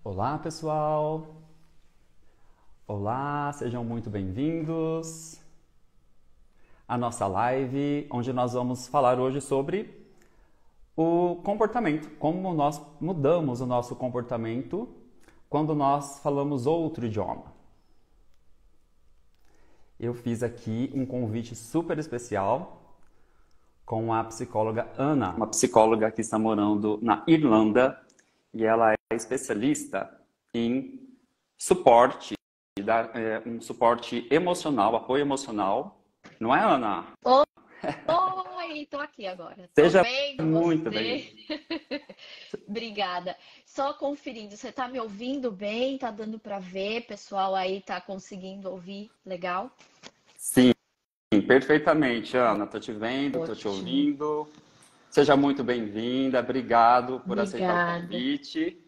Olá, pessoal! Olá, sejam muito bem-vindos à nossa live, onde nós vamos falar hoje sobre o comportamento, como nós mudamos o nosso comportamento quando nós falamos outro idioma. Eu fiz aqui um convite super especial com a psicóloga Ana, uma psicóloga que está morando na Irlanda, e ela é especialista em suporte, dar um suporte emocional, apoio emocional. Não é, Ana? Oi, tô aqui agora. Tô Seja vendo muito você. bem. Obrigada. Só conferindo, você tá me ouvindo bem? Tá dando para ver? Pessoal aí tá conseguindo ouvir? Legal? Sim, perfeitamente, Ana. Estou te vendo, estou te Ótimo. ouvindo. Seja muito bem-vinda. Obrigado por aceitar o Obrigada. convite.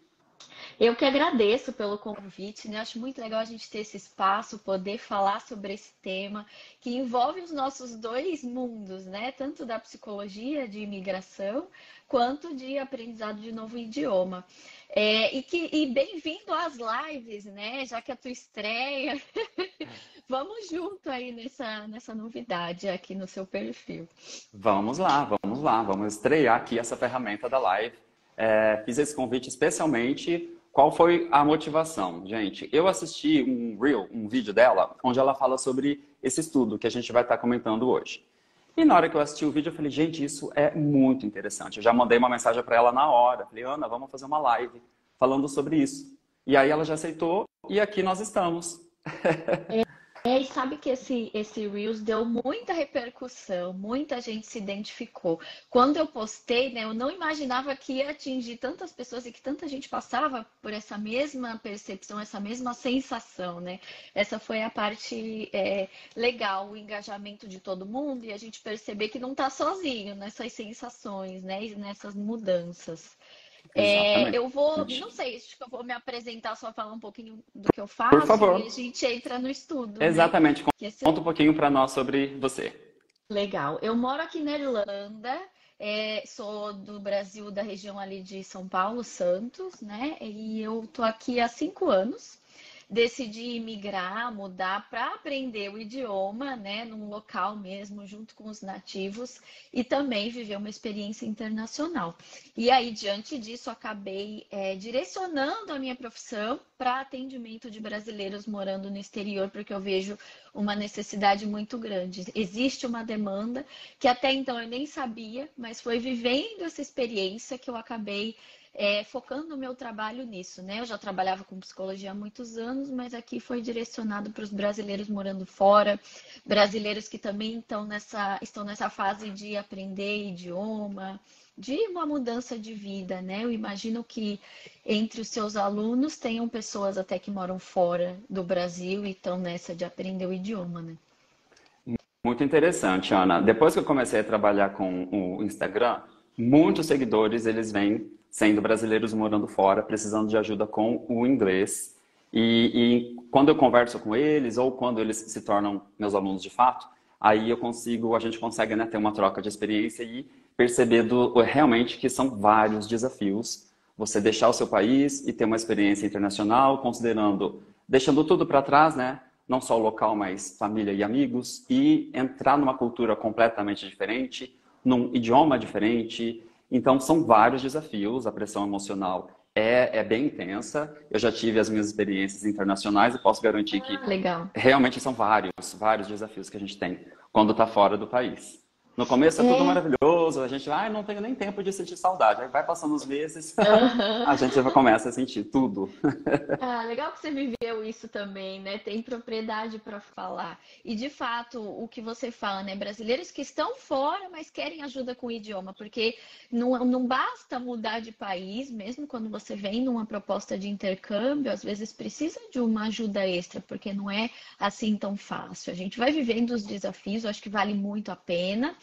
Eu que agradeço pelo convite, né? Acho muito legal a gente ter esse espaço, poder falar sobre esse tema que envolve os nossos dois mundos, né? Tanto da psicologia de imigração quanto de aprendizado de novo idioma. E bem-vindo às lives, né? Já que é a tua estreia, vamos junto aí nessa novidade aqui no seu perfil. Vamos estrear aqui essa ferramenta da live. Fiz esse convite especialmente. Qual foi a motivação? Gente, eu assisti um reel, um vídeo dela, onde ela fala sobre esse estudo que a gente vai estar comentando hoje. E na hora que eu assisti o vídeo, eu falei, gente, isso é muito interessante. Eu já mandei uma mensagem para ela na hora. Falei, Ana, vamos fazer uma live falando sobre isso. E aí ela já aceitou e aqui nós estamos. E sabe que esse Reels deu muita repercussão, muita gente se identificou. Quando eu postei, né, eu não imaginava que ia atingir tantas pessoas e que tanta gente passava por essa mesma percepção, essa mesma sensação, né? Essa foi a parte legal, o engajamento de todo mundo e a gente perceber que não está sozinho nessas sensações, né, e nessas mudanças. Eu vou, Exatamente. não sei, acho que eu vou me apresentar, só falar um pouquinho do que eu Por faço e a favor. gente entra no estudo, né? Exatamente. Que esse é Conta um pouquinho para nós sobre você. legal. Eu moro aqui na Irlanda, sou do Brasil, da região ali de São Paulo, Santos, né? E eu tô aqui há 5 anos. Decidi migrar, mudar para aprender o idioma, né, num local mesmo, junto com os nativos, e também viver uma experiência internacional. E aí, diante disso, acabei direcionando a minha profissão para atendimento de brasileiros morando no exterior, porque eu vejo uma necessidade muito grande. Existe uma demanda que até então eu nem sabia, mas foi vivendo essa experiência que eu acabei focando o meu trabalho nisso, né? Eu já trabalhava com psicologia há muitos anos, mas aqui foi direcionado para os brasileiros morando fora, brasileiros que também estão nessa fase de aprender idioma, de uma mudança de vida, né? Eu imagino que entre os seus alunos tenham pessoas até que moram fora do Brasil e estão nessa de aprender o idioma, né? Muito interessante, Ana. Depois que eu comecei a trabalhar com o Instagram, muitos seguidores eles vêm sendo brasileiros morando fora, precisando de ajuda com o inglês. E quando eu converso com eles ou quando eles se tornam meus alunos de fato, aí a gente consegue, né, ter uma troca de experiência e perceber realmente que são vários desafios. Você deixar o seu país e ter uma experiência internacional, deixando tudo para trás, né? Não só o local, mas família e amigos, e entrar numa cultura completamente diferente, num idioma diferente. Então, são vários desafios, a pressão emocional é bem intensa. Eu já tive as minhas experiências internacionais e posso garantir que Ah, legal. realmente são vários desafios que a gente tem quando está fora do país. No começo é tudo É. maravilhoso, a gente, não tenho nem tempo de sentir saudade. Aí vai passando os meses, a Aham. gente já começa a sentir tudo. Ah, legal que você viveu isso também, né? Tem propriedade para falar. E de fato, o que você fala, né? Brasileiros que estão fora, mas querem ajuda com o idioma, porque não basta mudar de país, mesmo quando você vem numa proposta de intercâmbio, às vezes precisa de uma ajuda extra, porque não é assim tão fácil. A gente vai vivendo os desafios, eu acho que vale muito a pena.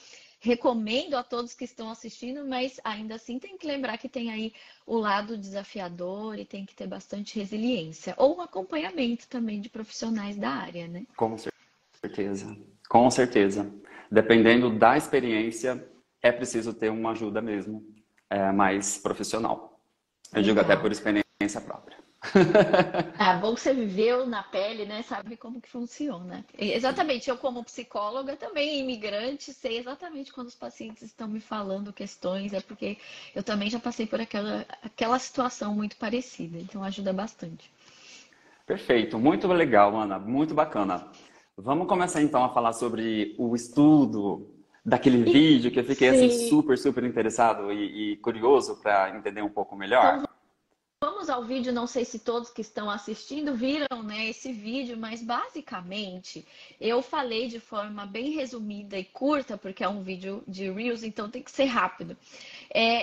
Recomendo a todos que estão assistindo, mas ainda assim tem que lembrar que tem aí o lado desafiador e tem que ter bastante resiliência. Ou um acompanhamento também de profissionais da área, né? Com certeza, com certeza. Dependendo da experiência, é preciso ter uma ajuda mesmo, mais profissional. Eu digo até por Legal. experiência própria. Ah, bom que você viveu na pele, né? Sabe como que funciona. Exatamente, eu como psicóloga também, imigrante, sei exatamente quando os pacientes estão me falando questões, é porque eu também já passei por aquela situação muito parecida, então ajuda bastante. Perfeito, muito legal, Ana, muito bacana. Vamos começar então a falar sobre o estudo daquele E vídeo que eu fiquei assim sim, super interessado e curioso para entender um pouco melhor. então vamos ao vídeo, não sei se todos que estão assistindo viram, né, esse vídeo, mas basicamente eu falei de forma bem resumida e curta, porque é um vídeo de Reels, então tem que ser rápido.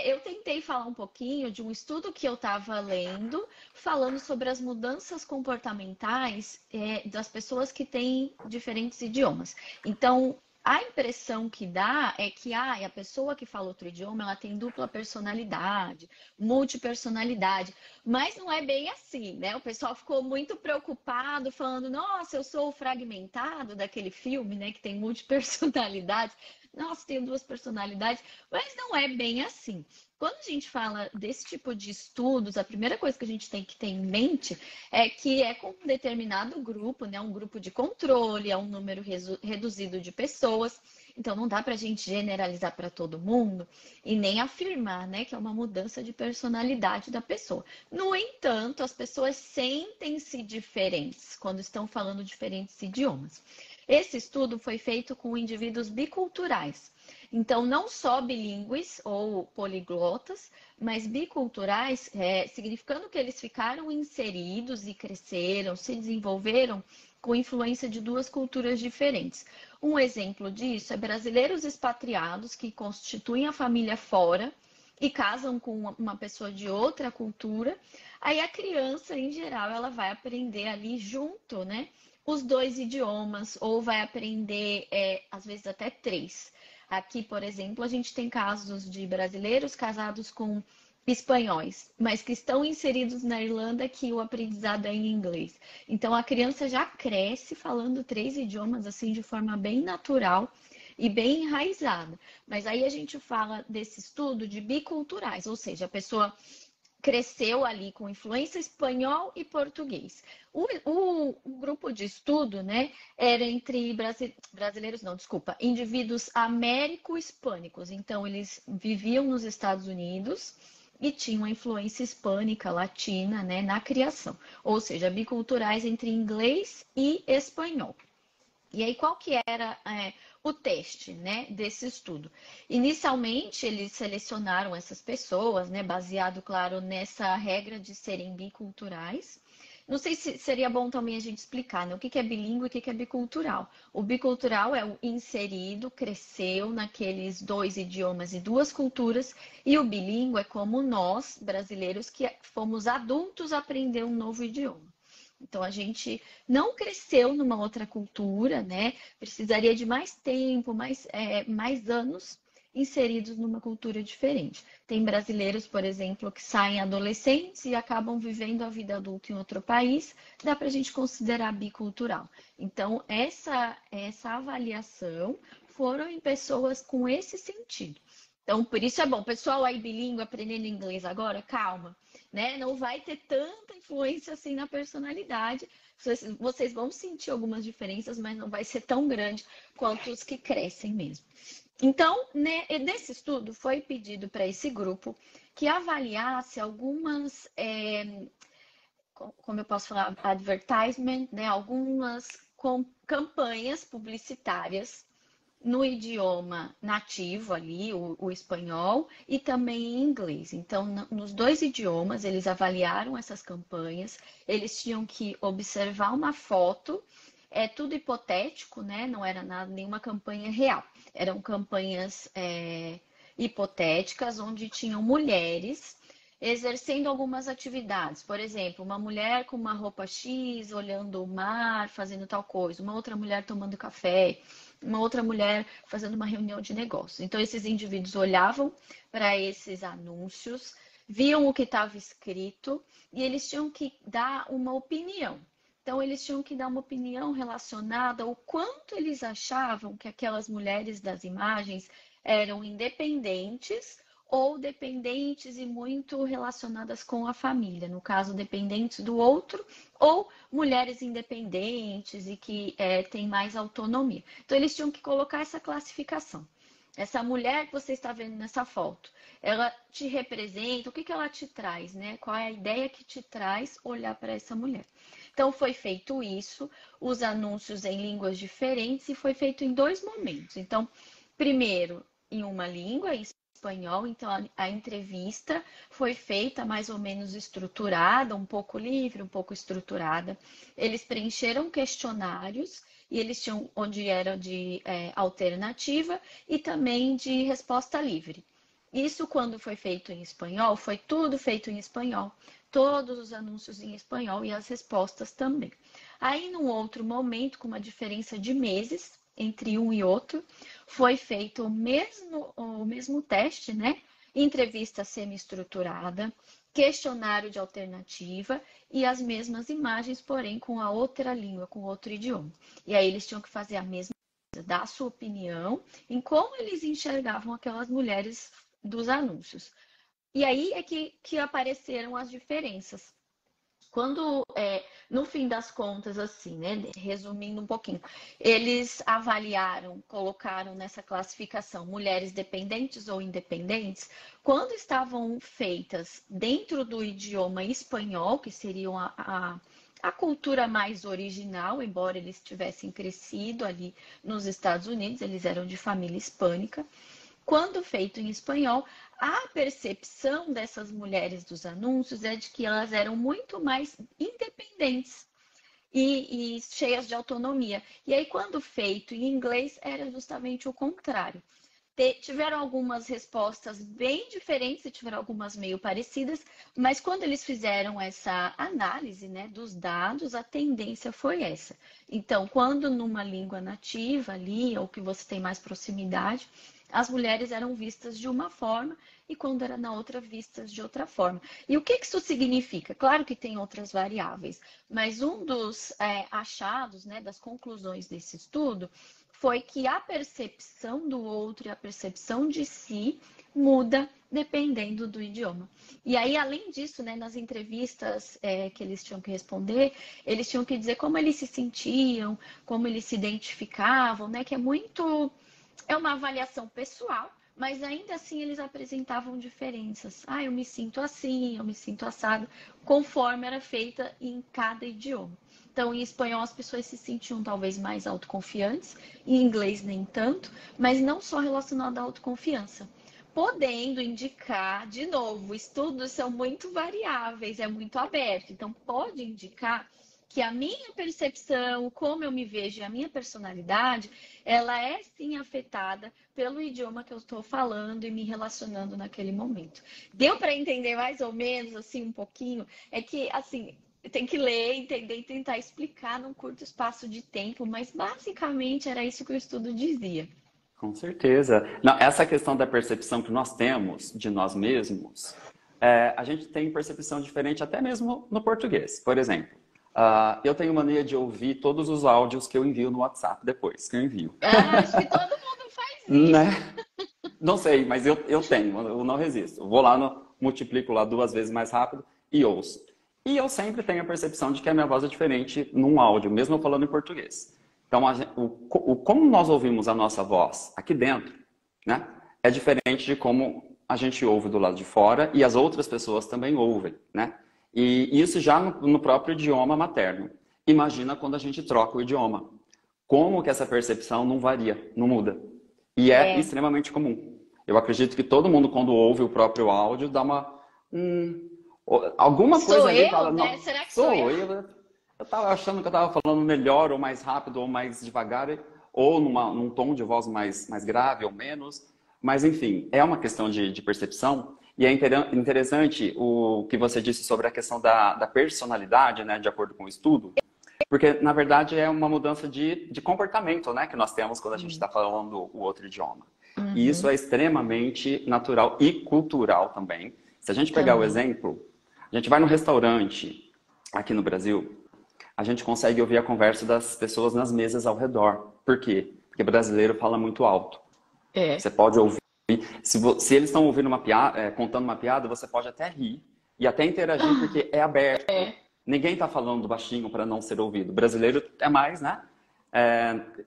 Eu tentei falar um pouquinho de um estudo que eu estava lendo, falando sobre as mudanças comportamentais, das pessoas que têm diferentes idiomas. Então, a impressão que dá é que a pessoa que fala outro idioma, ela tem dupla personalidade, multipersonalidade, mas não é bem assim, né? O pessoal ficou muito preocupado, falando: nossa, eu sou o fragmentado daquele filme, né, que tem multipersonalidades. Nossa, tenho duas personalidades, mas não é bem assim. Quando a gente fala desse tipo de estudos, a primeira coisa que a gente tem que ter em mente é que é com um determinado grupo, né? Um grupo de controle, é um número reduzido de pessoas. Então, não dá para a gente generalizar para todo mundo e nem afirmar, né, que é uma mudança de personalidade da pessoa. No entanto, as pessoas sentem-se diferentes quando estão falando diferentes idiomas. Esse estudo foi feito com indivíduos biculturais. Então, não só bilíngues ou poliglotas, mas biculturais, significando que eles ficaram inseridos e cresceram, se desenvolveram com influência de duas culturas diferentes. Um exemplo disso é brasileiros expatriados que constituem a família fora e casam com uma pessoa de outra cultura. Aí a criança, em geral, ela vai aprender ali junto, né? Os dois idiomas, ou vai aprender, às vezes, até três. Aqui, por exemplo, a gente tem casos de brasileiros casados com espanhóis, mas que estão inseridos na Irlanda que o aprendizado é em inglês. Então a criança já cresce falando três idiomas assim de forma bem natural e bem enraizada. Mas aí a gente fala desse estudo de biculturais, ou seja, a pessoa cresceu ali com influência espanhol e português. O grupo de estudo, né, era entre brasileiros, não, desculpa, indivíduos américo-hispânicos. Então, eles viviam nos Estados Unidos e tinham a influência hispânica, latina, né, na criação. Ou seja, biculturais entre inglês e espanhol. E aí, qual que era o teste, né, desse estudo? Inicialmente, eles selecionaram essas pessoas, né, baseado, claro, nessa regra de serem biculturais. Não sei se seria bom também a gente explicar, né, o que é bilíngue e o que é bicultural. O bicultural é o inserido, cresceu naqueles dois idiomas e duas culturas, e o bilíngue é como nós, brasileiros, que fomos adultos aprender um novo idioma. Então, a gente não cresceu numa outra cultura, né? Precisaria de mais tempo, mais anos inseridos numa cultura diferente. Tem brasileiros, por exemplo, que saem adolescentes e acabam vivendo a vida adulta em outro país, dá para a gente considerar bicultural. Então, essa avaliação foram em pessoas com esse sentido. Então, por isso é bom. Pessoal aí bilíngue aprendendo inglês agora, calma, né? Não vai ter tanta influência assim na personalidade. Vocês vão sentir algumas diferenças, mas não vai ser tão grande quanto os que crescem mesmo. Então, né, nesse estudo foi pedido para esse grupo que avaliasse algumas, como eu posso falar, advertisement, né, algumas campanhas publicitárias no idioma nativo ali, o espanhol, e também em inglês. Então, nos dois idiomas, eles avaliaram essas campanhas, eles tinham que observar uma foto, é tudo hipotético, né? Não era nada, nenhuma campanha real. Eram campanhas hipotéticas, onde tinham mulheres exercendo algumas atividades. Por exemplo, uma mulher com uma roupa X, olhando o mar, fazendo tal coisa, uma outra mulher tomando café, uma outra mulher fazendo uma reunião de negócios. Então, esses indivíduos olhavam para esses anúncios, viam o que estava escrito e eles tinham que dar uma opinião. Então, eles tinham que dar uma opinião relacionada ao quanto eles achavam que aquelas mulheres das imagens eram independentes ou dependentes e muito relacionadas com a família, no caso, dependentes do outro, ou mulheres independentes e que têm mais autonomia. Então, eles tinham que colocar essa classificação. Essa mulher que você está vendo nessa foto, ela te representa, o que que ela te traz, né? Qual é a ideia que te traz olhar para essa mulher? Então, foi feito isso, os anúncios em línguas diferentes, e foi feito em 2 momentos. Então, primeiro, em uma língua, em espanhol, então a entrevista foi feita mais ou menos estruturada, um pouco livre, um pouco estruturada. Eles preencheram questionários e eles tinham onde era de alternativa e também de resposta livre. Isso, quando foi feito em espanhol, foi tudo feito em espanhol, todos os anúncios em espanhol e as respostas também. Aí, num outro momento, com uma diferença de meses entre um e outro, foi feito o mesmo teste, né? Entrevista semi-estruturada, questionário de alternativa e as mesmas imagens, porém com a outra língua, com outro idioma. E aí eles tinham que fazer a mesma coisa, dar a sua opinião em como eles enxergavam aquelas mulheres dos anúncios. E aí é que apareceram as diferenças. Quando, no fim das contas, assim, né, resumindo um pouquinho, eles avaliaram, colocaram nessa classificação mulheres dependentes ou independentes, quando estavam feitas dentro do idioma espanhol, que seriam a cultura mais original, embora eles tivessem crescido ali nos Estados Unidos, eles eram de família hispânica. Quando feito em espanhol, a percepção dessas mulheres dos anúncios é de que elas eram muito mais independentes e cheias de autonomia. E aí, quando feito em inglês, era justamente o contrário. Tiveram algumas respostas bem diferentes e tiveram algumas meio parecidas, mas quando eles fizeram essa análise, né, dos dados, a tendência foi essa. Então, quando numa língua nativa ali, ou que você tem mais proximidade, as mulheres eram vistas de uma forma e quando era na outra, vistas de outra forma. E o que isso significa? Claro que tem outras variáveis, mas um dos achados, né, das conclusões desse estudo foi que a percepção do outro e a percepção de si muda dependendo do idioma. E aí, além disso, né, nas entrevistas que eles tinham que responder, eles tinham que dizer como eles se sentiam, como eles se identificavam, né, que é uma avaliação pessoal, mas ainda assim eles apresentavam diferenças. Ah, eu me sinto assim, eu me sinto assado, conforme era feita em cada idioma. Então, em espanhol, as pessoas se sentiam talvez mais autoconfiantes, em inglês nem tanto, mas não só relacionado à autoconfiança. Podendo indicar, de novo, estudos são muito variáveis, é muito aberto, então pode indicar que a minha percepção, como eu me vejo e a minha personalidade, ela é sim afetada pelo idioma que eu estou falando e me relacionando naquele momento. Deu para entender mais ou menos, assim, um pouquinho? É que, assim, tem que ler, entender e tentar explicar num curto espaço de tempo, mas basicamente era isso que o estudo dizia. Com certeza. Não, essa questão da percepção que nós temos de nós mesmos, a gente tem percepção diferente até mesmo no português. Por exemplo, eu tenho mania de ouvir todos os áudios que eu envio no WhatsApp depois que eu envio. Ah, acho que todo mundo faz Né? isso. Não sei, mas eu tenho, eu não resisto. Eu vou lá, multiplico lá 2 vezes mais rápido e ouço. E eu sempre tenho a percepção de que a minha voz é diferente num áudio, mesmo eu falando em português. Então, como nós ouvimos a nossa voz aqui dentro, né, é diferente de como a gente ouve do lado de fora e as outras pessoas também ouvem, né? E isso já no próprio idioma materno. Imagina quando a gente troca o idioma. Como que essa percepção não varia, não muda? E é É, extremamente comum. Eu acredito que todo mundo, quando ouve o próprio áudio, dá alguma sou coisa ali eu, fala, né? não, Será que sou eu? sou eu. Eu estava achando que eu estava falando melhor, ou mais rápido, ou mais devagar, ou num tom de voz mais grave ou menos. Mas, enfim, é uma questão de percepção. E é interessante o que você disse sobre a questão da personalidade, né, de acordo com o estudo. Porque, na verdade, é uma mudança de comportamento, né, que nós temos quando a gente está falando o outro idioma. E isso Uhum, é extremamente natural e cultural também. Se a gente pegar o também. exemplo, a gente vai no restaurante aqui no Brasil, a gente consegue ouvir a conversa das pessoas nas mesas ao redor. Por quê? Porque brasileiro fala muito alto. É. Você pode ouvir Se eles estão ouvindo uma piada, contando uma piada, você pode até rir e até interagir porque é aberto. Ninguém está falando baixinho para não ser ouvido. O brasileiro é mais, né,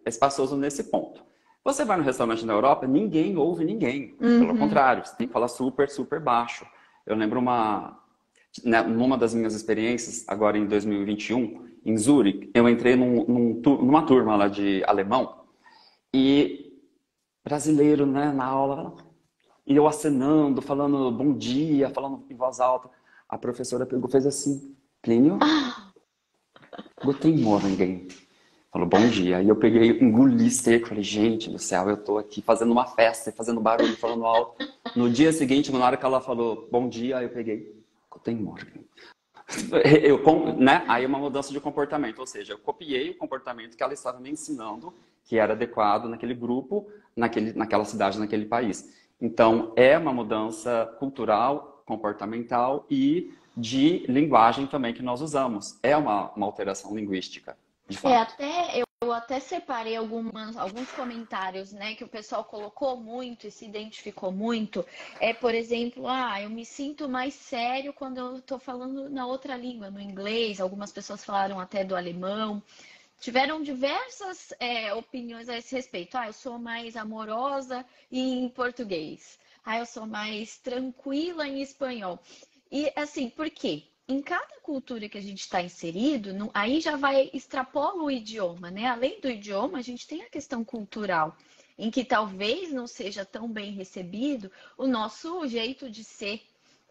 espaçoso nesse ponto. Você vai no restaurante na Europa, ninguém ouve ninguém. Pelo contrário, você tem que falar super, super baixo. Eu lembro numa das minhas experiências, agora em 2021, em Zurique, eu entrei numa turma lá de alemão e brasileiro, né, na aula, e eu acenando, falando bom dia, falando em voz alta. A professora pegou, fez assim, Plínio, Guten Morgen. Falou, bom dia. E eu peguei, engoli seco, falei, gente do céu, eu tô aqui fazendo uma festa, fazendo barulho, falando alto. No dia seguinte, na hora que ela falou, bom dia, eu peguei, Guten Morgen. Né? Aí uma mudança de comportamento, ou seja, eu copiei o comportamento que ela estava me ensinando, que era adequado naquele grupo, naquela cidade, naquele país. Então, é uma mudança cultural, comportamental e de linguagem também que nós usamos. É uma alteração linguística, de fato. Eu até separei alguns comentários, né, que o pessoal colocou muito e se identificou muito. Por exemplo, eu me sinto mais sério quando eu estou falando na outra língua, no inglês. Algumas pessoas falaram até do alemão. Tiveram diversas opiniões a esse respeito. Eu sou mais amorosa em português. Eu sou mais tranquila em espanhol. E assim, por quê? Em cada cultura que a gente está inserido, aí já extrapola o idioma, né? Além do idioma, a gente tem a questão cultural, em que talvez não seja tão bem recebido o nosso jeito de ser.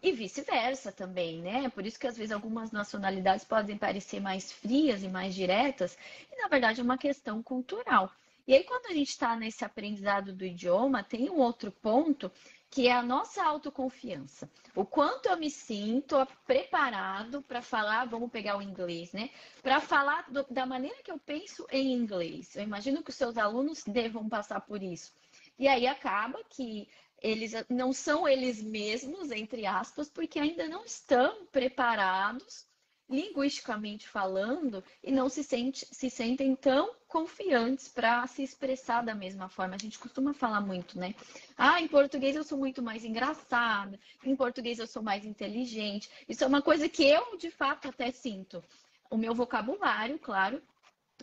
E vice-versa também, né? Por isso que às vezes algumas nacionalidades podem parecer mais frias e mais diretas, e na verdade é uma questão cultural. E aí, quando a gente está nesse aprendizado do idioma, tem um outro ponto que é a nossa autoconfiança. O quanto eu me sinto preparado para falar, vamos pegar o inglês, né? Para falar da maneira que eu penso em inglês. Eu imagino que os seus alunos devam passar por isso. E aí acaba que eles não são eles mesmos, entre aspas, porque ainda não estão preparados, linguisticamente falando, e não se sentem tão confiantes para se expressar da mesma forma. A gente costuma falar muito, né? Em português eu sou muito mais engraçada, em português eu sou mais inteligente. Isso é uma coisa que eu, de fato, até sinto. O meu vocabulário, claro,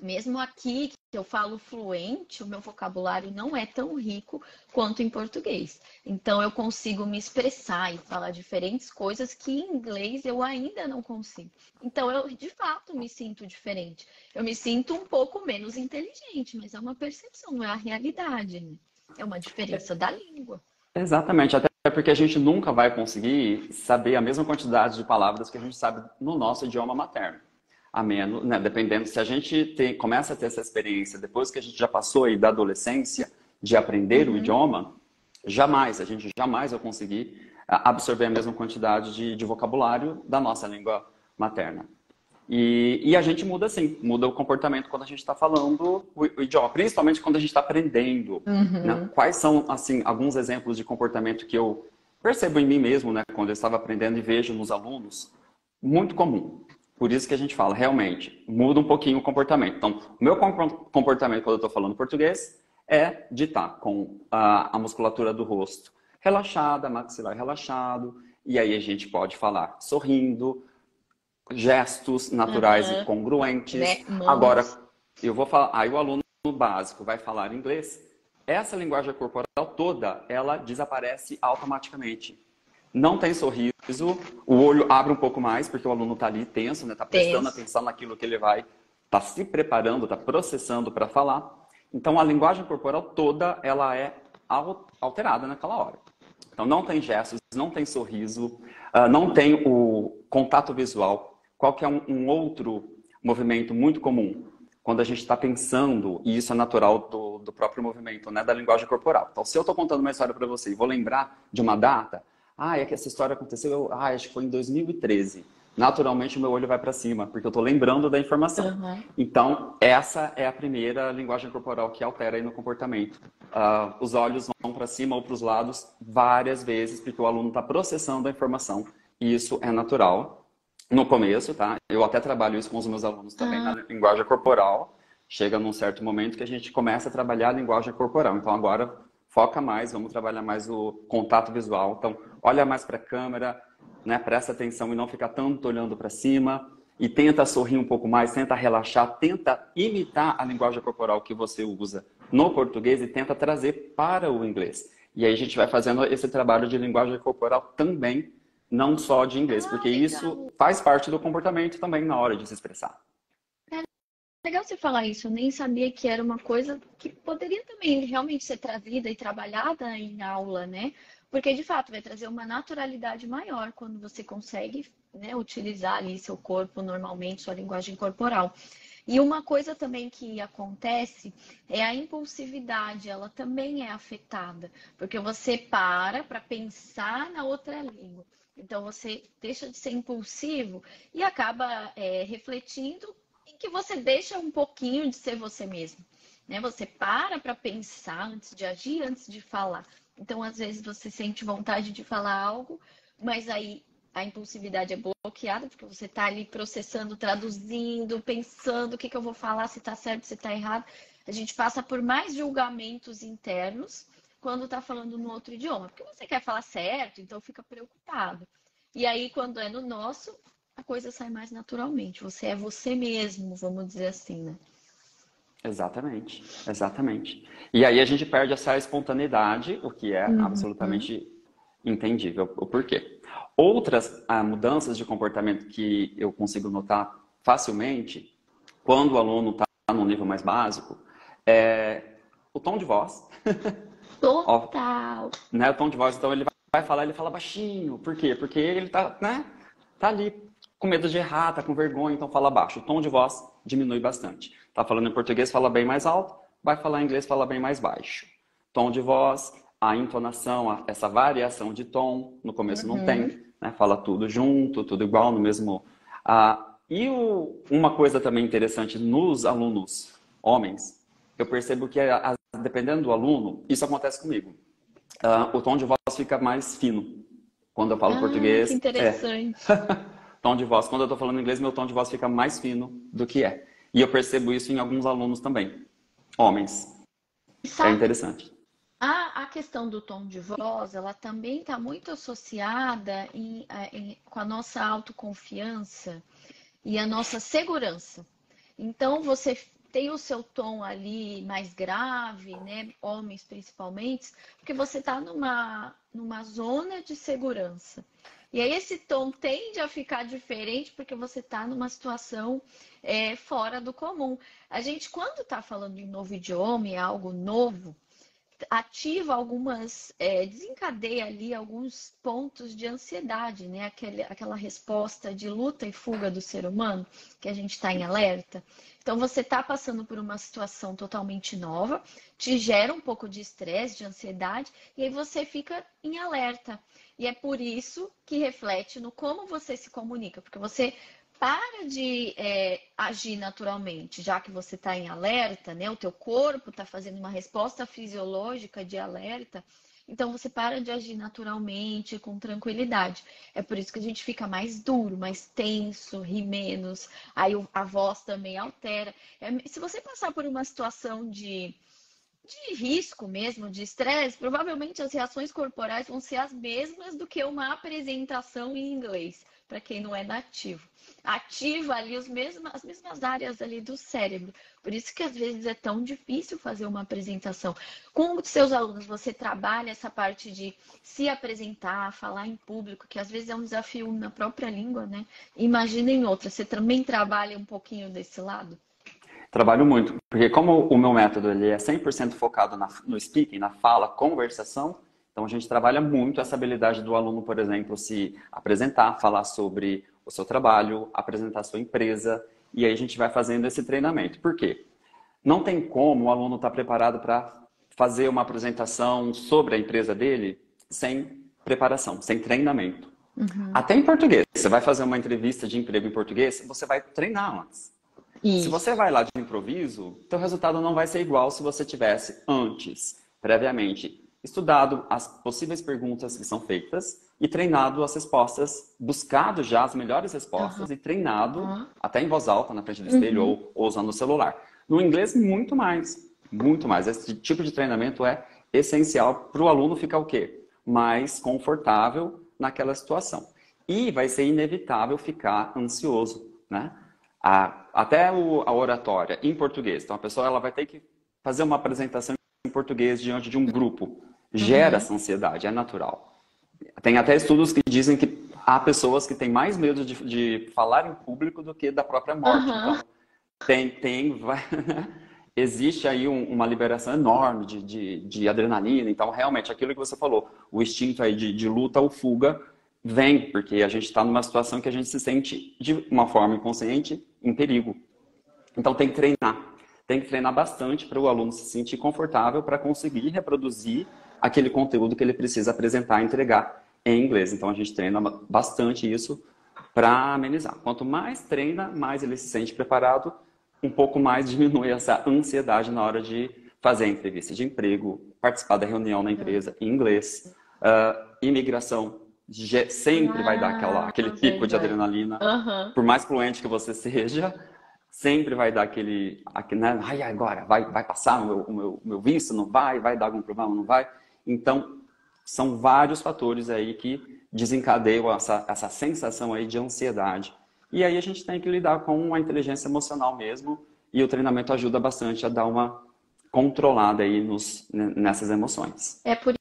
mesmo aqui que eu falo fluente, o meu vocabulário não é tão rico quanto em português. Então eu consigo me expressar e falar diferentes coisas que em inglês eu ainda não consigo. Então eu de fato me sinto diferente. Eu me sinto um pouco menos inteligente, mas é uma percepção, não é a realidade, né? É uma diferença da língua. Exatamente, até porque a gente nunca vai conseguir saber a mesma quantidade de palavras que a gente sabe no nosso idioma materno. A menos, né, dependendo, se a gente começa a ter essa experiência depois que a gente já passou aí da adolescência de aprender o idioma, a gente jamais vai conseguir absorver a mesma quantidade de vocabulário da nossa língua materna. E a gente muda sim, muda o comportamento quando a gente está falando o idioma, principalmente quando a gente está aprendendo. Né? Quais são, assim, alguns exemplos de comportamento que eu percebo em mim mesmo, né, quando eu estava aprendendo e vejo nos alunos? Muito comum. Por isso que a gente fala, realmente, muda um pouquinho o comportamento. Então, o meu comportamento quando eu estou falando português é de estar com a musculatura do rosto relaxada, maxilar relaxado, e aí a gente pode falar sorrindo, gestos naturais e congruentes. Né? Agora, eu vou falar, aí o aluno básico vai falar inglês, essa linguagem corporal toda, ela desaparece automaticamente. Não tem sorriso, o olho abre um pouco mais, porque o aluno está ali tenso, né? Está prestando atenção naquilo que ele vai, está se preparando, está processando para falar. Então, a linguagem corporal toda, ela é alterada naquela hora. Então, não tem gestos, não tem sorriso, não tem o contato visual. Qual que é um outro movimento muito comum? Quando a gente está pensando, e isso é natural do próprio movimento, né? Da linguagem corporal. Então, se eu estou contando uma história para você e vou lembrar de uma data, é que essa história aconteceu, acho que foi em 2013. Naturalmente, o meu olho vai para cima, porque eu estou lembrando da informação. Então, essa é a primeira linguagem corporal que altera aí no comportamento. Os olhos vão para cima ou para os lados várias vezes, porque o aluno está processando a informação. E isso é natural. No começo, tá? Eu até trabalho isso com os meus alunos também na linguagem corporal. Chega num certo momento que a gente começa a trabalhar a linguagem corporal. Então, agora, foca mais, vamos trabalhar mais o contato visual. Então, olha mais para a câmera, né? Presta atenção e não ficar tanto olhando para cima. E tenta sorrir um pouco mais, tenta relaxar, tenta imitar a linguagem corporal que você usa no português e tenta trazer para o inglês. E aí a gente vai fazendo esse trabalho de linguagem corporal também, não só de inglês, porque Legal. isso faz parte do comportamento também na hora de se expressar. Legal você falar isso, eu nem sabia que era uma coisa que poderia também realmente ser trazida e trabalhada em aula, né? Porque de fato vai trazer uma naturalidade maior quando você consegue, né, utilizar ali seu corpo normalmente, sua linguagem corporal. E uma coisa também que acontece é a impulsividade, ela também é afetada, porque você para pensar na outra língua. Então você deixa de ser impulsivo e acaba refletindo em que você deixa um pouquinho de ser você mesmo, né? Você para pensar antes de agir, antes de falar. Então, às vezes, você sente vontade de falar algo, mas aí a impulsividade é bloqueada, porque você está ali processando, traduzindo, pensando o que eu vou falar, se está certo, se está errado. A gente passa por mais julgamentos internos quando está falando no outro idioma, porque você quer falar certo, então fica preocupado. E aí, quando é no nosso, a coisa sai mais naturalmente. Você é você mesmo, vamos dizer assim, né? Exatamente, exatamente. E aí a gente perde essa espontaneidade, o que é Uhum. absolutamente entendível o porquê. Outras mudanças de comportamento que eu consigo notar facilmente, quando o aluno está no nível mais básico, é o tom de voz. Ó, Total. né, o tom de voz, então ele vai falar, ele fala baixinho. Por quê? Porque ele tá, né, tá ali com medo de errar, tá com vergonha, então fala baixo. O tom de voz diminui bastante. Tá falando em português, fala bem mais alto, vai falar em inglês, fala bem mais baixo. Tom de voz, a entonação, essa variação de tom, no começo não Uhum. tem, né, fala tudo junto, tudo igual, no mesmo... uma coisa também interessante nos alunos homens, eu percebo que dependendo do aluno, isso acontece comigo. O tom de voz fica mais fino. Quando eu falo Ah, que português, interessante. tom de voz. Quando eu estou falando inglês, meu tom de voz fica mais fino do que é. E eu percebo isso em alguns alunos também, homens. É Sabe, interessante. a questão do tom de voz, ela também está muito associada com a nossa autoconfiança e a nossa segurança. Então, você tem o seu tom ali mais grave, né? Homens principalmente, porque você está numa zona de segurança. E aí esse tom tende a ficar diferente porque você está numa situação fora do comum. A gente, quando está falando em novo idioma, em algo novo, ativa desencadeia ali alguns pontos de ansiedade, né? Aquela resposta de luta e fuga do ser humano, que a gente está em alerta. Então, você está passando por uma situação totalmente nova, te gera um pouco de estresse, de ansiedade, e aí você fica em alerta. E é por isso que reflete no como você se comunica, porque você para de agir naturalmente, já que você está em alerta, né? O teu corpo está fazendo uma resposta fisiológica de alerta, então você para de agir naturalmente, com tranquilidade. É por isso que a gente fica mais duro, mais tenso, ri menos, aí a voz também altera. Se você passar por uma situação de risco mesmo, de estresse, provavelmente as reações corporais vão ser as mesmas do que uma apresentação em inglês, para quem não é nativo. Ativa ali as mesmas áreas ali do cérebro. Por isso que às vezes é tão difícil fazer uma apresentação. Com os seus alunos, você trabalha essa parte de se apresentar, falar em público, que às vezes é um desafio na própria língua, né? Imagina em outra. Você também trabalha um pouquinho desse lado? Trabalho muito, porque como o meu método ele é 100% focado no speaking, na fala, conversação, então a gente trabalha muito essa habilidade do aluno, por exemplo, se apresentar, falar sobre o seu trabalho, apresentar a sua empresa, e aí a gente vai fazendo esse treinamento. Por quê? Não tem como o aluno estar preparado para fazer uma apresentação sobre a empresa dele sem preparação, sem treinamento. Uhum. Até em português. Você vai fazer uma entrevista de emprego em português, você vai treinar antes. Se você Isso. vai lá de improviso, teu resultado não vai ser igual se você tivesse antes, previamente, estudado as possíveis perguntas que são feitas e treinado as respostas, buscado já as melhores respostas e treinado Aham. até em voz alta na frente do espelho Uhum. ou usando o celular. No inglês, muito mais. Muito mais. Esse tipo de treinamento é essencial para o aluno ficar o quê? Mais confortável naquela situação. E vai ser inevitável ficar ansioso, né? Até a oratória em português. Então, a pessoa ela vai ter que fazer uma apresentação em português diante de um grupo. Gera Uhum. essa ansiedade, é natural. Tem até estudos que dizem que há pessoas que têm mais medo de falar em público do que da própria morte. Uhum. Então, existe aí uma liberação enorme de adrenalina. Então, realmente, aquilo que você falou, o instinto aí de luta ou fuga vem, porque a gente está numa situação que a gente se sente, de uma forma inconsciente, em perigo. Então, tem que treinar. Tem que treinar bastante para o aluno se sentir confortável para conseguir reproduzir aquele conteúdo que ele precisa apresentar e entregar em inglês. Então, a gente treina bastante isso para amenizar. Quanto mais treina, mais ele se sente preparado, um pouco mais diminui essa ansiedade na hora de fazer a entrevista de emprego, participar da reunião na empresa em inglês. Imigração sempre vai dar aquele pico de Verdade. adrenalina. Uhum. Por mais fluente que você seja, sempre vai dar aquele né? Ai, agora, vai passar o meu visto? Não vai dar algum problema? Não vai? Então, são vários fatores aí que desencadeiam essa sensação aí de ansiedade. E aí a gente tem que lidar com a inteligência emocional mesmo, e o treinamento ajuda bastante a dar uma controlada aí nessas emoções. É por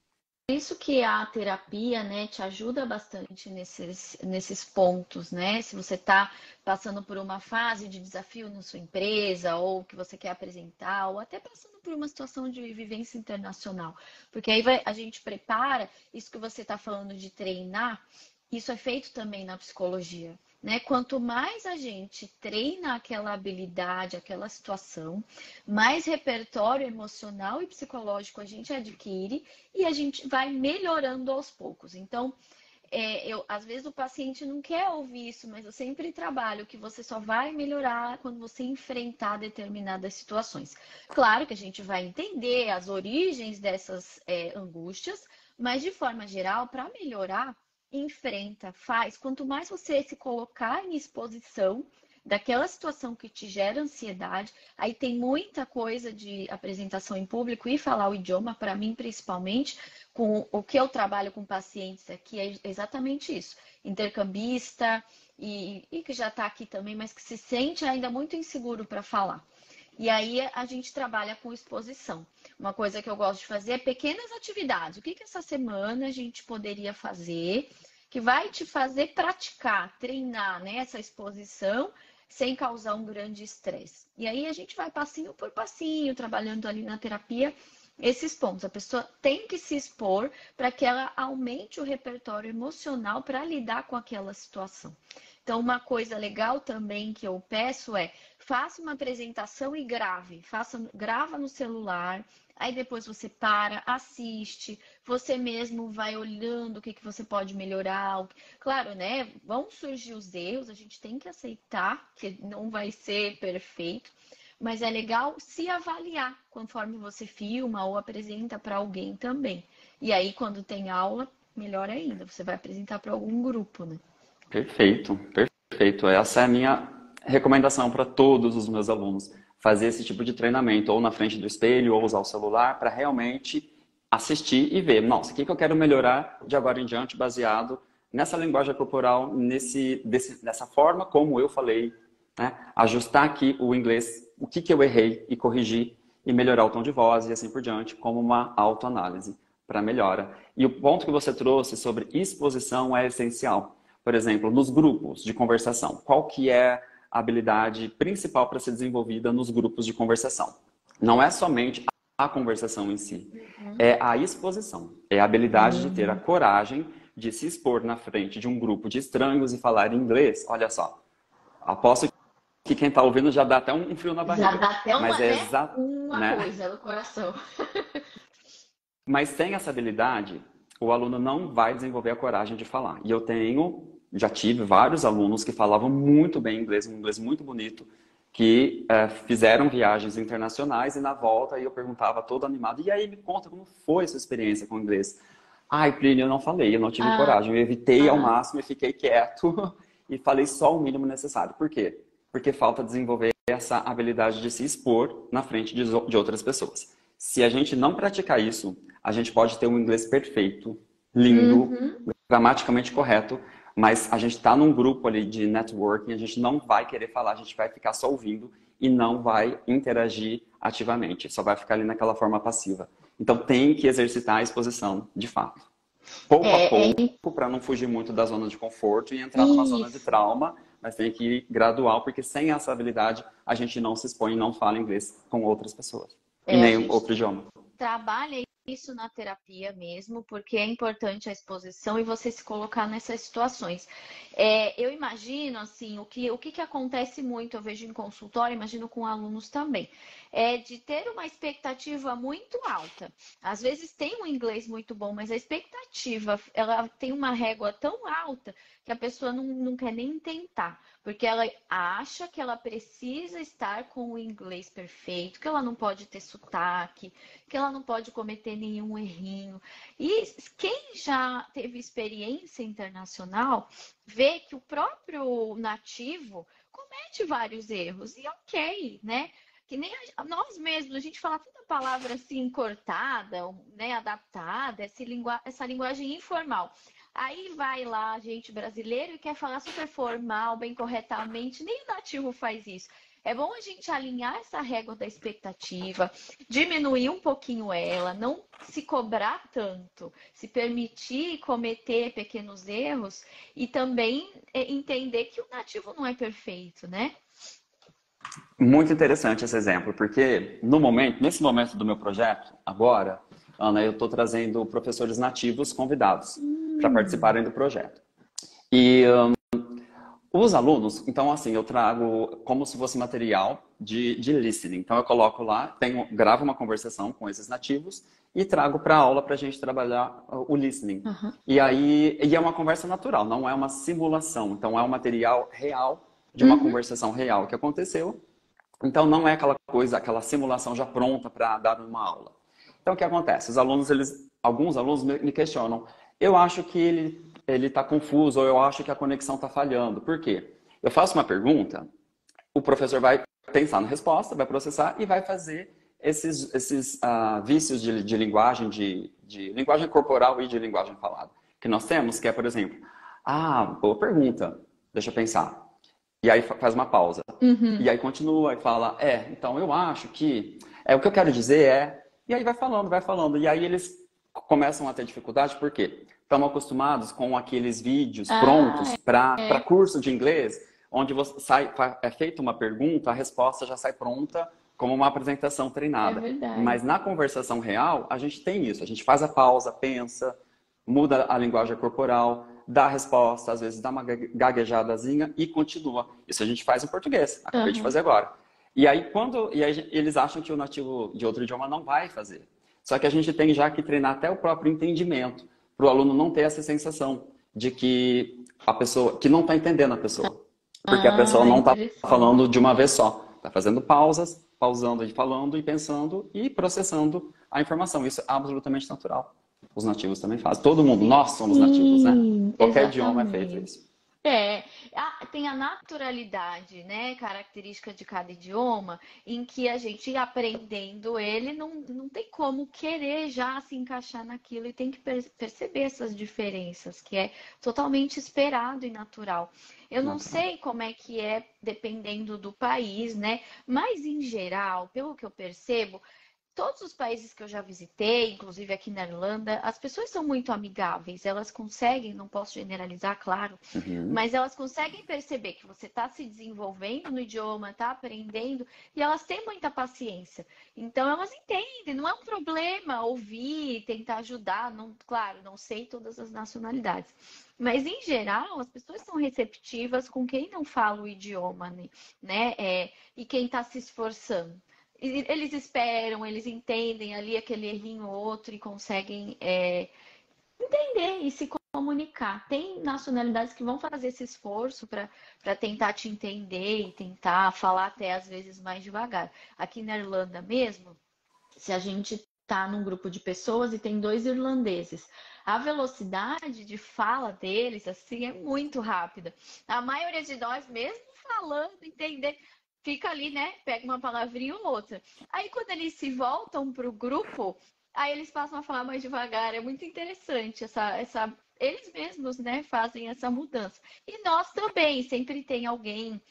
isso que a terapia, né, te ajuda bastante nesses pontos, né? Se você está passando por uma fase de desafio na sua empresa, ou que você quer apresentar, ou até passando por uma situação de vivência internacional. Porque aí a gente prepara, isso que você está falando de treinar, isso é feito também na psicologia. Né? Quanto mais a gente treina aquela habilidade, aquela situação, mais repertório emocional e psicológico a gente adquire e a gente vai melhorando aos poucos. Então, às vezes o paciente não quer ouvir isso, mas eu sempre trabalho que você só vai melhorar quando você enfrentar determinadas situações. Claro que a gente vai entender as origens dessas angústias, mas de forma geral, para melhorar, enfrenta, faz. Quanto mais você se colocar em exposição daquela situação que te gera ansiedade, aí tem muita coisa de apresentação em público e falar o idioma, para mim principalmente, com o que eu trabalho com pacientes aqui é exatamente isso. Intercambista e que já está aqui também, mas que se sente ainda muito inseguro para falar. E aí a gente trabalha com exposição. Uma coisa que eu gosto de fazer é pequenas atividades. O que essa semana a gente poderia fazer que vai te fazer praticar, treinar, né, essa exposição sem causar um grande estresse. E aí a gente vai passinho por passinho, trabalhando ali na terapia esses pontos. A pessoa tem que se expor para que ela aumente o repertório emocional para lidar com aquela situação. Então, uma coisa legal também que eu peço é faça uma apresentação e grave. Grava no celular, aí depois você para, assiste, você mesmo vai olhando o que você pode melhorar. Claro, né? Vão surgir os erros, a gente tem que aceitar que não vai ser perfeito, mas é legal se avaliar conforme você filma ou apresenta para alguém também. E aí, quando tem aula, melhor ainda, você vai apresentar para algum grupo, né? Perfeito, perfeito. Essa é a minha recomendação para todos os meus alunos. Fazer esse tipo de treinamento, ou na frente do espelho, ou usar o celular, para realmente assistir e ver. Nossa, o que eu quero melhorar de agora em diante, baseado nessa linguagem corporal, dessa forma como eu falei, né? Ajustar aqui o inglês, o que eu errei e corrigir, e melhorar o tom de voz e assim por diante, como uma autoanálise para melhora. E o ponto que você trouxe sobre exposição é essencial. Por exemplo, nos grupos de conversação, qual que é a habilidade principal para ser desenvolvida nos grupos de conversação? Não é somente a conversação em si, é a exposição. É a habilidade de ter a coragem de se expor na frente de um grupo de estranhos e falar inglês. Olha só, aposto que quem está ouvindo já dá até um frio na Já barriga. dá até Mas uma, é né? exato, Uma né? coisa no coração. Mas sem essa habilidade, o aluno não vai desenvolver a coragem de falar. E já tive vários alunos que falavam muito bem inglês, um inglês muito bonito, que fizeram viagens internacionais e na volta eu perguntava todo animado, e aí me conta como foi a sua experiência com o inglês? Ai, Plínio, eu não falei, eu não tive Ah, coragem, eu evitei ao máximo e fiquei quieto e falei só o mínimo necessário. Por quê? Porque falta desenvolver essa habilidade de se expor na frente de outras pessoas. Se a gente não praticar isso, a gente pode ter um inglês perfeito, lindo, Uhum. gramaticalmente correto, mas a gente está num grupo ali de networking, a gente não vai querer falar, a gente vai ficar só ouvindo e não vai interagir ativamente, só vai ficar ali naquela forma passiva. Então tem que exercitar a exposição, de fato. Pouco a É, pouco, para não fugir muito da zona de conforto e entrar numa zona de isso. trauma, mas tem que ir gradual, porque sem essa habilidade a gente não se expõe e não fala inglês com outras pessoas. E É, a nem gente outro idioma. trabalha isso na terapia mesmo, porque é importante a exposição e você se colocar nessas situações. Eu imagino, assim, o que acontece muito, eu vejo em consultório, imagino com alunos também, é de ter uma expectativa muito alta. Às vezes tem um inglês muito bom, mas a expectativa, ela tem uma régua tão alta que a pessoa não quer nem tentar, porque ela acha que ela precisa estar com o inglês perfeito, que ela não pode ter sotaque, que ela não pode cometer nenhum errinho. E quem já teve experiência internacional vê que o próprio nativo comete vários erros. E ok, né? Que nem nós mesmos, a gente fala tanta palavra assim cortada, né, adaptada, essa linguagem informal. Aí vai lá a gente brasileiro e quer falar super formal, bem corretamente, nem o nativo faz isso. É bom a gente alinhar essa régua da expectativa, diminuir um pouquinho ela, não se cobrar tanto, se permitir cometer pequenos erros e também entender que o nativo não é perfeito, né? Muito interessante esse exemplo, porque no momento, nesse momento do meu projeto, agora, Ana, eu estou trazendo professores nativos convidados para Hum. participarem do projeto. E os alunos, então assim, eu trago como se fosse material de listening. Então eu coloco lá, gravo uma conversação com esses nativos e trago para a aula para a gente trabalhar o listening. Aham. E é uma conversa natural, não é uma simulação. Então é um material real de uma Uhum. conversação real que aconteceu. Então não é aquela coisa, aquela simulação já pronta para dar uma aula. Então o que acontece? Os alunos, alguns alunos me questionam. Eu acho que ele está confuso ou eu acho que a conexão está falhando. Por quê? Eu faço uma pergunta, o professor vai pensar na resposta, vai processar e vai fazer esses vícios de linguagem, de linguagem corporal e de linguagem falada. Que nós temos, que é, por exemplo, boa pergunta, deixa eu pensar. E aí faz uma pausa. E Uhum. aí continua e fala, então eu acho que o que eu quero dizer é. E aí vai falando, vai falando. E aí eles começam a ter dificuldade porque estão acostumados com aqueles vídeos Ah, prontos para é, curso de inglês, onde você é feita uma pergunta, a resposta já sai pronta como uma apresentação é treinada. verdade. Mas na conversação real, a gente tem isso. A gente faz a pausa, pensa, muda a linguagem corporal, dá a resposta, às vezes dá uma gaguejadazinha e continua. Isso a gente faz em português, acabei de Aham. fazer agora. E aí eles acham que o nativo de outro idioma não vai fazer. Só que a gente tem já que treinar até o próprio entendimento, para o aluno não ter essa sensação de que a pessoa, que não está entendendo a pessoa. Porque a pessoa Ah, não está interessante. falando de uma vez só. Está fazendo pausas, pausando e falando e pensando e processando a informação. Isso é absolutamente natural. Os nativos também fazem. Todo mundo, nós somos nativos, né? Sim, Qualquer idioma é feito exatamente. isso. É, tem a naturalidade, né, característica de cada idioma, em que a gente aprendendo ele não tem como querer já se encaixar naquilo e tem que perceber essas diferenças, que é totalmente esperado e natural. Eu não Natural. sei como é que é dependendo do país, né, mas em geral, pelo que eu percebo, todos os países que eu já visitei, inclusive aqui na Irlanda, as pessoas são muito amigáveis. Elas conseguem, não posso generalizar, claro, Uhum. mas elas conseguem perceber que você está se desenvolvendo no idioma, está aprendendo, e elas têm muita paciência. Então, elas entendem, não é um problema ouvir, tentar ajudar. Não, claro, não sei todas as nacionalidades. Mas, em geral, as pessoas são receptivas com quem não fala o idioma, né? E quem está se esforçando. Eles esperam, eles entendem ali aquele errinho ou outro e conseguem entender e se comunicar. Tem nacionalidades que vão fazer esse esforço para tentar te entender e tentar falar até às vezes mais devagar. Aqui na Irlanda mesmo, se a gente está num grupo de pessoas e tem dois irlandeses, a velocidade de fala deles assim é muito rápida. A maioria de nós, mesmo falando, entender. fica ali, né? Pega uma palavrinha ou outra. Aí quando eles se voltam para o grupo, aí eles passam a falar mais devagar. É muito interessante eles mesmos, né, fazem essa mudança. E nós também, sempre tem alguém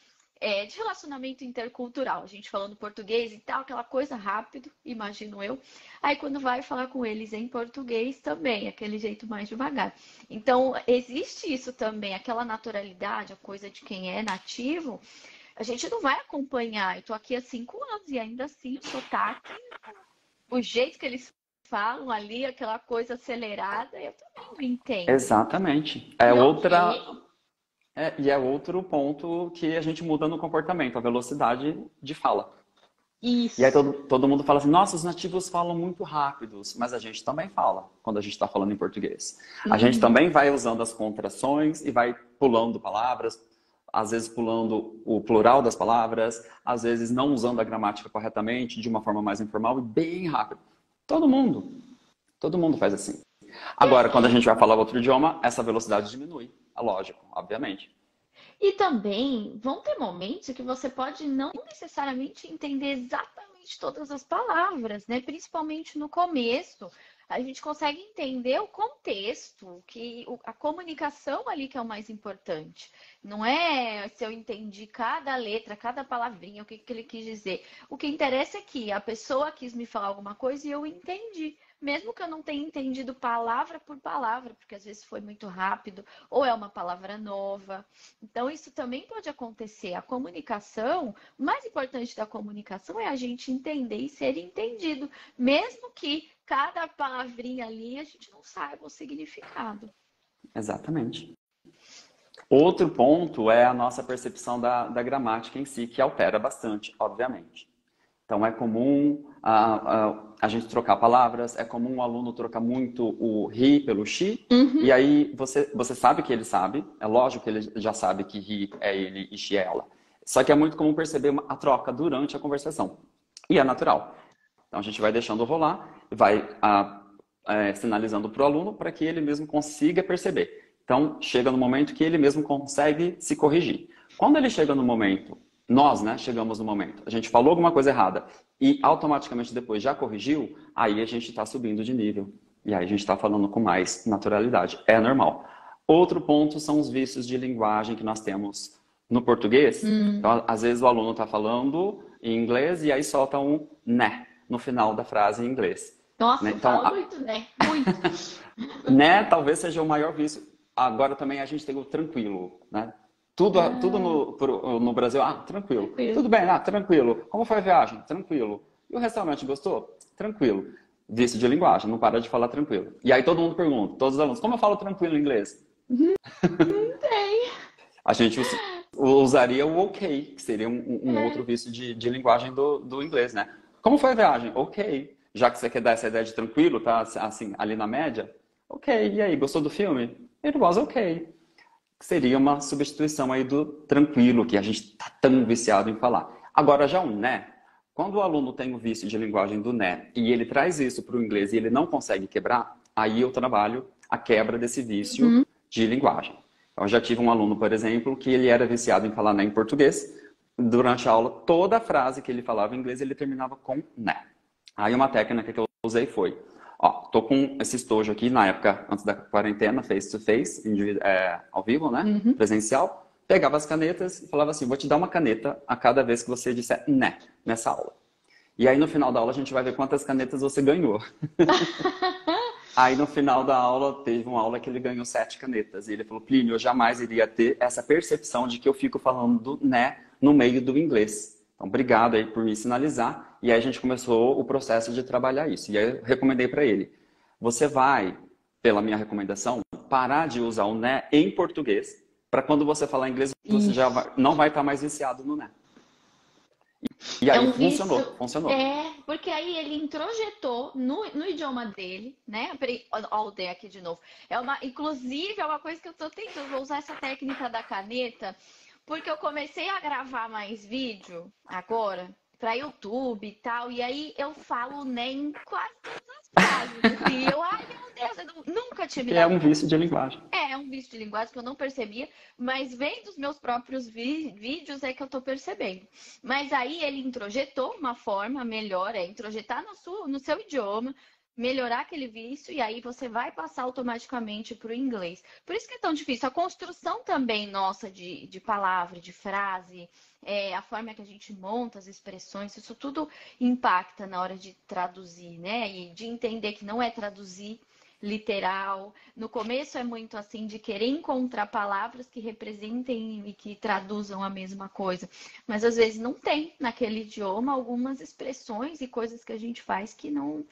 de relacionamento intercultural. A gente falando português e tal, aquela coisa rápido, imagino eu. Aí quando vai falar com eles em português também, aquele jeito mais devagar. Então, existe isso também, aquela naturalidade, a coisa de quem é nativo, a gente não vai acompanhar. Eu tô aqui há 5 anos e ainda assim o sotaque, o jeito que eles falam ali, aquela coisa acelerada, eu também não entendo. Exatamente. E ok, E é outro ponto que a gente muda no comportamento, a velocidade de fala. E aí isso. todo mundo fala assim, nossa, os nativos falam muito rápidos, mas a gente também fala quando a gente está falando em português. A gente Uhum. também vai usando as contrações e vai pulando palavras, às vezes pulando o plural das palavras, às vezes não usando a gramática corretamente, de uma forma mais informal e bem rápido. Todo mundo, todo mundo faz assim. Agora, quando a gente vai falar outro idioma, essa velocidade diminui. É lógico, obviamente. E também vão ter momentos que você pode não necessariamente entender exatamente todas as palavras, né? Principalmente no começo, a gente consegue entender o contexto, a comunicação ali que é o mais importante. Não é se eu entendi cada letra, cada palavrinha, o que que ele quis dizer. O que interessa é que a pessoa quis me falar alguma coisa e eu entendi. Mesmo que eu não tenha entendido palavra por palavra, porque às vezes foi muito rápido, ou é uma palavra nova. Então, isso também pode acontecer. A comunicação, o mais importante da comunicação é a gente entender e ser entendido, mesmo que cada palavrinha ali a gente não saiba o significado. Exatamente. Outro ponto é a nossa percepção da gramática em si, que altera bastante, obviamente. Então, é comum a gente trocar palavras, é comum o aluno trocar muito o he pelo she, Uhum. e aí você sabe que ele sabe, é lógico que ele já sabe que he é ele e she é ela. Só que é muito comum perceber a troca durante a conversação. E é natural. Então, a gente vai deixando rolar, vai sinalizando para o aluno para que ele mesmo consiga perceber. Então, chega no momento que ele mesmo consegue se corrigir. Quando ele chega no momento, nós, né, chegamos no momento, a gente falou alguma coisa errada e automaticamente depois já corrigiu, aí a gente está subindo de nível. E aí a gente está falando com mais naturalidade. É normal. Outro ponto são os vícios de linguagem que nós temos no português. Hum. Então, às vezes o aluno está falando em inglês e aí solta um né no final da frase em inglês. Né? Nossa, eu Então, falo muito, né? Muito. né, talvez seja o maior vício. Agora também a gente tem o tranquilo, né? Tudo Ah, no Brasil, tranquilo. tranquilo. Tudo bem, tranquilo. Como foi a viagem? Tranquilo. E o restaurante gostou? Tranquilo. Vício de linguagem, não para de falar tranquilo. E aí todo mundo pergunta, todos os alunos, como eu falo tranquilo em inglês? Tem. A gente usaria o ok, que seria um outro É. vício de linguagem do inglês, né? Como foi a viagem? Ok. Já que você quer dar essa ideia de tranquilo, tá assim, ali na média? Ok. E aí, gostou do filme? It was ok. Seria uma substituição aí do tranquilo, que a gente tá tão viciado em falar. Agora, já o né, quando o aluno tem o vício de linguagem do né e ele traz isso para o inglês e ele não consegue quebrar, aí eu trabalho a quebra desse vício Uhum. de linguagem. Então, eu já tive um aluno, por exemplo, que ele era viciado em falar né em português. Durante a aula, toda a frase que ele falava em inglês, ele terminava com né. Aí uma técnica que eu usei foi, tô com esse estojo aqui na época, antes da quarentena, face to face, ao vivo, né? Uhum. Presencial. Pegava as canetas e falava assim, vou te dar uma caneta a cada vez que você disser né nessa aula. E aí no final da aula a gente vai ver quantas canetas você ganhou. Aí no final da aula, teve uma aula que ele ganhou 7 canetas. E ele falou, Plínio, eu jamais iria ter essa percepção de que eu fico falando do né no meio do inglês. Então, obrigado aí por me sinalizar. E aí a gente começou o processo de trabalhar isso. E aí eu recomendei para ele, você vai, pela minha recomendação, parar de usar o né em português, para quando você falar inglês, você Isso. não vai estar mais viciado no né. E É aí um vício. funcionou, funcionou. É, porque aí ele introjetou no idioma dele, né? Peraí, ó, o D aqui de novo. Inclusive, é uma coisa que eu tô tentando, vou usar essa técnica da caneta, porque eu comecei a gravar mais vídeo agora para YouTube e tal, e aí eu falo né em quase todas as frases, assim, ai meu Deus, eu nunca tinha me Que é dado um conta. vício de linguagem. É um vício de linguagem que eu não percebia, mas vendo os meus próprios vídeos é que eu tô percebendo. Mas aí ele introjetou uma forma melhor, é introjetar no seu idioma, melhorar aquele vício, e aí você vai passar automaticamente para o inglês. Por isso que é tão difícil. A construção também nossa de palavra, de frase, a forma que a gente monta as expressões, isso tudo impacta na hora de traduzir, né? E de entender que não é traduzir literal. No começo é muito assim de querer encontrar palavras que representem e que traduzam a mesma coisa, mas às vezes não tem naquele idioma algumas expressões e coisas que a gente faz que não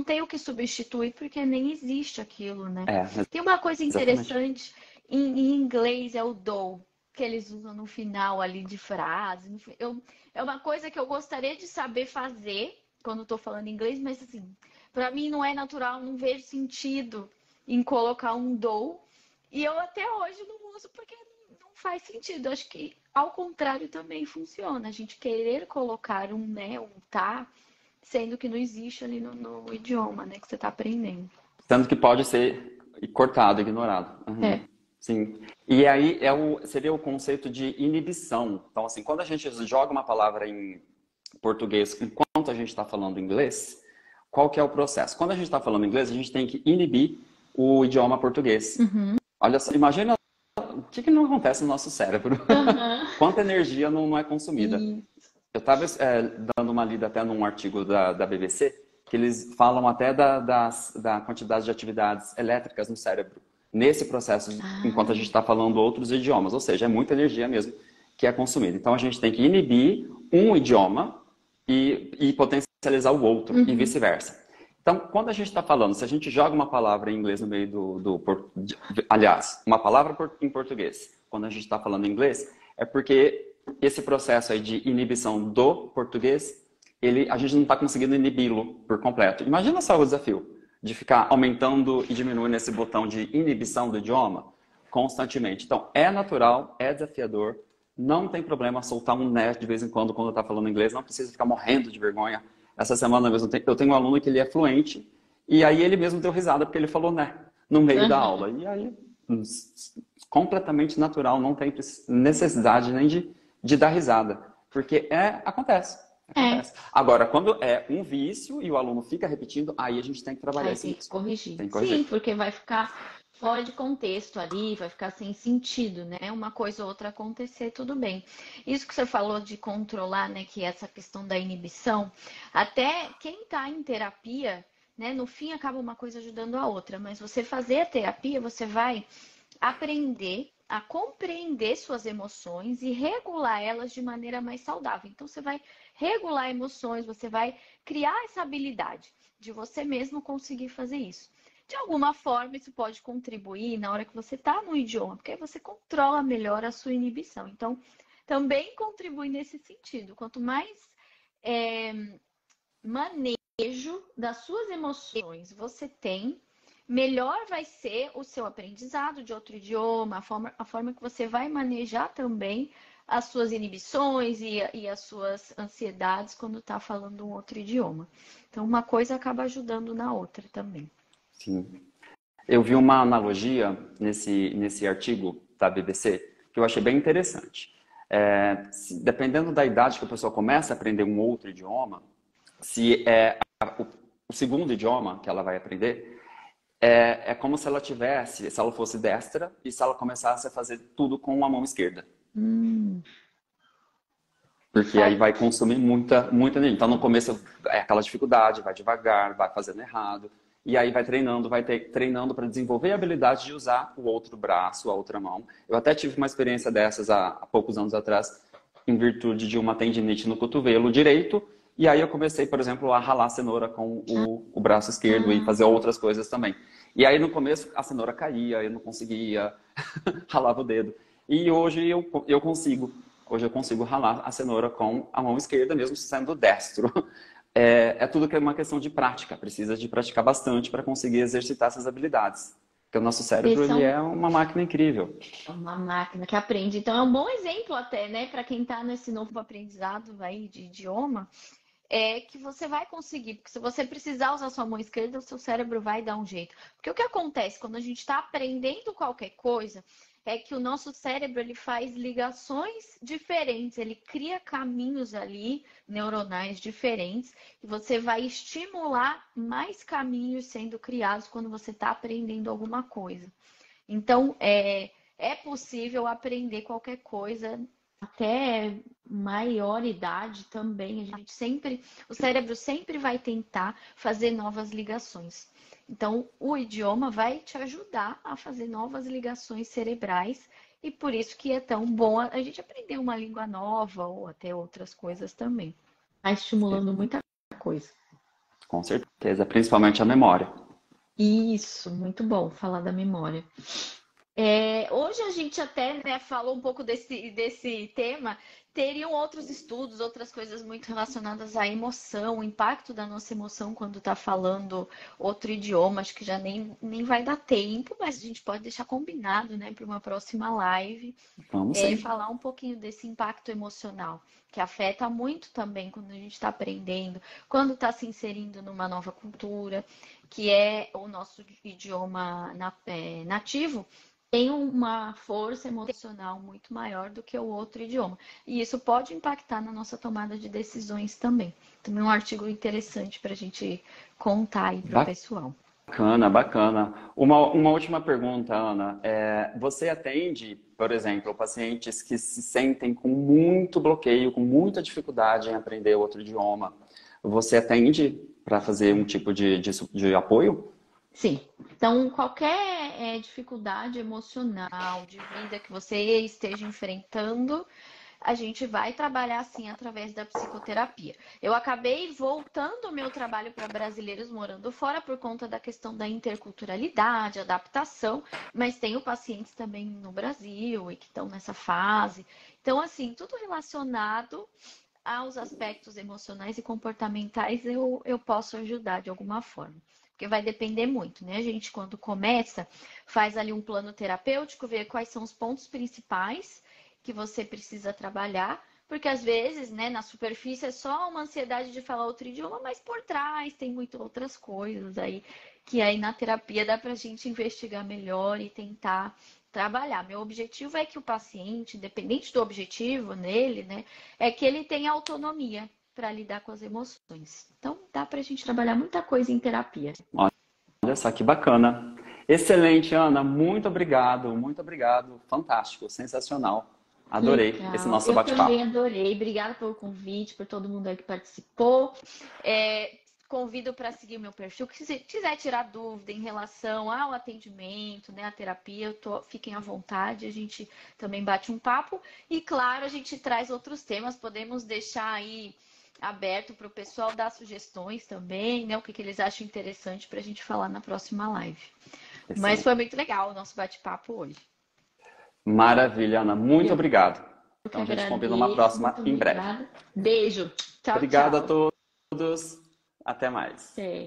tem o que substituir porque nem existe aquilo, né? É, Tem uma coisa exatamente. interessante em inglês, é o do, que eles usam no final ali de frase. É uma coisa que eu gostaria de saber fazer quando estou falando inglês, mas assim, para mim não é natural, não vejo sentido em colocar um do. E eu até hoje não uso porque não faz sentido. Acho que ao contrário também funciona. A gente querer colocar um né, um tá, sendo que não existe ali no idioma, né, que você está aprendendo. Sendo que pode ser cortado, ignorado. Uhum. É. Sim. E aí seria o conceito de inibição. Então, assim, quando a gente joga uma palavra em português enquanto a gente está falando inglês, qual que é o processo? Quando a gente está falando inglês, a gente tem que inibir o idioma português. Uhum. Olha só, imagina o que não acontece no nosso cérebro. Uhum. Quanta energia não é consumida. E... Eu estava dando uma lida até num artigo da BBC, que eles falam até da quantidade de atividades elétricas no cérebro, nesse processo, enquanto a gente está falando outros idiomas. Ou seja, é muita energia mesmo que é consumida. Então, a gente tem que inibir um idioma e potencializar o outro, e Uhum. vice-versa. Então, quando a gente está falando, se a gente joga uma palavra em inglês no meio aliás, uma palavra em português, quando a gente está falando inglês, é porque esse processo aí de inibição do português, a gente não está conseguindo inibi-lo por completo. Imagina só o desafio de ficar aumentando e diminuindo esse botão de inibição do idioma constantemente. Então, é natural, é desafiador, não tem problema soltar um né de vez em quando está falando inglês, não precisa ficar morrendo de vergonha. Essa semana mesmo eu tenho um aluno que ele é fluente e aí ele mesmo deu risada porque ele falou né no meio da Uhum. aula. E aí, completamente natural, não tem necessidade nem de dar risada, porque acontece. É. Acontece. Agora, quando é um vício e o aluno fica repetindo, aí a gente tem que trabalhar Aí esse tem que risco. corrigir. Tem que Sim, corrigir. porque vai ficar fora de contexto ali, vai ficar sem sentido, né? Uma coisa ou outra acontecer, tudo bem. Isso que você falou de controlar, né? Que é essa questão da inibição, até quem está em terapia, né? No fim acaba uma coisa ajudando a outra, mas você fazer a terapia, você vai aprender a compreender suas emoções e regular elas de maneira mais saudável. Então, você vai regular emoções, você vai criar essa habilidade de você mesmo conseguir fazer isso. De alguma forma, isso pode contribuir na hora que você está no idioma, porque aí você controla melhor a sua inibição. Então, também contribui nesse sentido. Quanto mais é, manejo das suas emoções você tem, melhor vai ser o seu aprendizado de outro idioma, a forma que você vai manejar também as suas inibições e as suas ansiedades quando está falando um outro idioma. Então, uma coisa acaba ajudando na outra também. Sim. Eu vi uma analogia nesse artigo da BBC que eu achei bem interessante. Dependendo da idade que a pessoa começa a aprender um outro idioma, se é o segundo idioma que ela vai aprender, é como se se ela fosse destra e se ela começasse a fazer tudo com a mão esquerda. Porque aí vai consumir muita energia. Então, no começo é aquela dificuldade, vai devagar, vai fazendo errado. E aí vai treinando para desenvolver a habilidade de usar o outro braço, a outra mão. Eu até tive uma experiência dessas há poucos anos atrás, em virtude de uma tendinite no cotovelo direito. E aí eu comecei, por exemplo, a ralar a cenoura com o braço esquerdo e fazer outras coisas também. E aí no começo a cenoura caía, eu não conseguia, ralava o dedo. E hoje eu consigo. Hoje eu consigo ralar a cenoura com a mão esquerda, mesmo sendo destro. Tudo que é uma questão de prática. Precisa de praticar bastante para conseguir exercitar essas habilidades. Porque o nosso cérebro Esse é ele é uma máquina incrível. uma máquina que aprende. Então, é um bom exemplo até, né, para quem está nesse novo aprendizado aí de idioma. é que você vai conseguir, porque se você precisar usar sua mão esquerda, o seu cérebro vai dar um jeito. Porque o que acontece quando a gente está aprendendo qualquer coisa é que o nosso cérebro ele faz ligações diferentes, ele cria caminhos ali neuronais diferentes e você vai estimular mais caminhos sendo criados quando você está aprendendo alguma coisa. Então, é possível aprender qualquer coisa até maior idade também. O cérebro sempre vai tentar fazer novas ligações. Então, o idioma vai te ajudar a fazer novas ligações cerebrais e por isso que é tão bom a gente aprender uma língua nova ou até outras coisas também. Está estimulando muita coisa. Com certeza, principalmente a memória. Isso, muito bom falar da memória. Hoje a gente até, né, falou um pouco desse tema. Teriam outros estudos, outras coisas muito relacionadas à emoção, o impacto da nossa emoção quando está falando outro idioma. Acho que já nem vai dar tempo, mas a gente pode deixar combinado, né, para uma próxima live, Vamos sim. falar um pouquinho desse impacto emocional, que afeta muito também quando a gente está aprendendo, quando está se inserindo numa nova cultura, que é o nosso idioma nativo tem uma força emocional muito maior do que o outro idioma. E isso pode impactar na nossa tomada de decisões também. Também um artigo interessante para a gente contar aí para o pessoal. Bacana, bacana. Uma última pergunta, Ana. Você atende, por exemplo, pacientes que se sentem com muito bloqueio, com muita dificuldade em aprender outro idioma. Você atende para fazer um tipo de apoio? Sim. Então, qualquer dificuldade emocional, de vida que você esteja enfrentando, a gente vai trabalhar assim através da psicoterapia. Eu acabei voltando o meu trabalho para brasileiros morando fora por conta da questão da interculturalidade, adaptação, mas tenho pacientes também no Brasil e que estão nessa fase. Então, assim, tudo relacionado aos aspectos emocionais e comportamentais eu posso ajudar de alguma forma. Porque vai depender muito, né? A gente, quando começa, faz ali um plano terapêutico, vê quais são os pontos principais que você precisa trabalhar, porque às vezes, né, na superfície é só uma ansiedade de falar outro idioma, mas por trás tem muitas outras coisas aí, que aí na terapia dá pra gente investigar melhor e tentar trabalhar. Meu objetivo é que o paciente, independente do objetivo nele, né, é que ele tenha autonomia para lidar com as emoções. Então, dá pra gente trabalhar muita coisa em terapia. Olha só que bacana. Excelente, Ana. Muito obrigado, muito obrigado. Fantástico, sensacional. Adorei esse Legal. nosso Eu também bate-papo. adorei. Obrigada pelo convite, por todo mundo aí que participou. Convido para seguir o meu perfil. Se quiser tirar dúvida em relação ao atendimento, né, à terapia, fiquem à vontade. A gente também bate um papo. E, claro, a gente traz outros temas. Podemos deixar aí aberto para o pessoal dar sugestões também, né? O que eles acham interessante para a gente falar na próxima live. Mas Excelente. foi muito legal o nosso bate-papo hoje. Maravilha, Ana. Muito Eu obrigado. eu que Então a gente combina uma agradeço. próxima Muito em breve. obrigada. Beijo. Tchau, Obrigado a tchau. todos. Até mais. É.